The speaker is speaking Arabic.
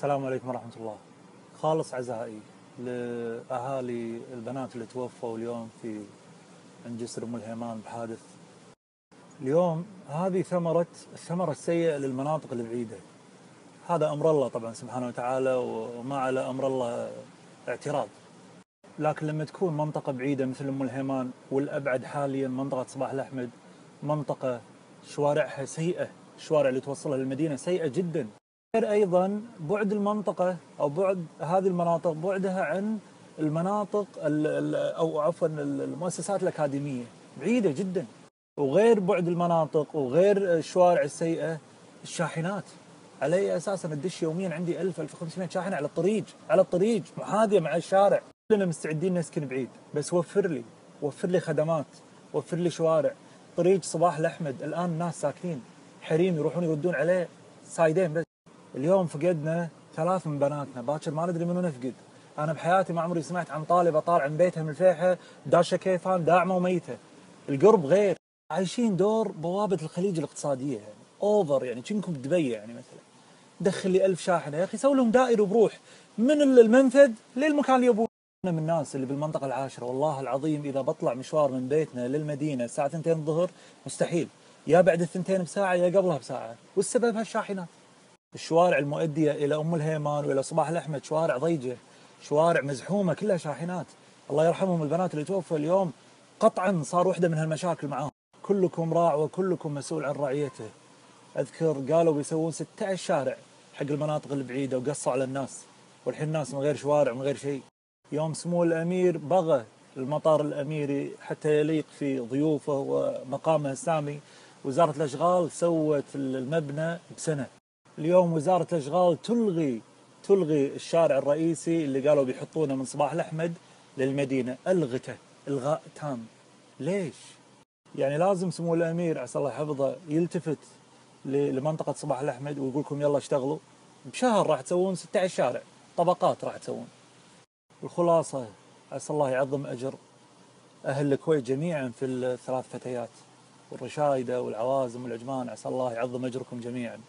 السلام عليكم ورحمة الله. خالص عزائي لأهالي البنات اللي توفوا اليوم عند جسر أم الهيمان بحادث. اليوم هذه الثمرة السيئة للمناطق البعيدة. هذا أمر الله طبعا سبحانه وتعالى، وما على أمر الله اعتراض. لكن لما تكون منطقة بعيدة مثل أم الهيمان، والأبعد حاليا منطقة صباح الأحمد، منطقة شوارعها سيئة، الشوارع اللي توصلها للمدينة سيئة جدا. غير أيضا بعد المنطقة أو بعد هذه المناطق، بعدها عن المناطق أو عفوا المؤسسات الأكاديمية بعيدة جدا. وغير بعد المناطق وغير الشوارع السيئة، الشاحنات. على أي أساس أنا أدش يوميا عندي 1500 شاحنة على الطريق محاذية مع الشارع. كلنا مستعدين نسكن بعيد، بس وفر لي خدمات، وفر لي شوارع. طريق صباح الأحمد الآن الناس ساكنين حريم يروحون يردون عليه سايدين بس. اليوم فقدنا 3 من بناتنا، باكر ما ندري منو نفقد. أنا بحياتي ما عمري سمعت عن طالبة طالعة من بيتها من الفيحة داشة كيفان داعمة وميتة. القرب غير، عايشين دور بوابة الخليج الاقتصادية، يعني أوفر، يعني كأنكم بدبي. يعني مثلا دخل لي 1000 شاحنة، يا أخي سوي لهم دائري وبروح من المنفذ للمكان اللي يبون. أنا من الناس اللي بالمنطقة العاشرة والله العظيم إذا بطلع مشوار من بيتنا للمدينة الساعة 2 الظهر مستحيل، يا بعد الثنتين بساعة يا قبلها بساعة. والسبب هالشاحنات. الشوارع المؤدية إلى أم الهيمان وإلى صباح الأحمد شوارع ضيجة، شوارع مزحومة كلها شاحنات. الله يرحمهم البنات اللي توفوا اليوم، قطعا صار واحدة من هالمشاكل معاهم. كلكم راع وكلكم مسؤول عن رعيته. أذكر قالوا بيسوون 16 شارع حق المناطق البعيدة وقصوا على الناس، والحين الناس من غير شوارع من غير شيء. يوم سمو الأمير بغى المطار الأميري حتى يليق في ضيوفه ومقامه السامي، وزارة الأشغال سوت المبنى بسنة. اليوم وزارة الأشغال تلغي الشارع الرئيسي اللي قالوا بيحطونه من صباح الأحمد للمدينة، ألغته إلغاء تام. ليش؟ يعني لازم سمو الأمير عسى الله يحفظه يلتفت لمنطقة صباح الأحمد ويقول لكم يلا اشتغلوا. بشهر راح تسوون 16 شارع، طبقات راح تسوون. الخلاصة عسى الله يعظم أجر أهل الكويت جميعا في ال3 فتيات والرشايدة والعوازم والعجمان. عسى الله يعظم أجركم جميعا.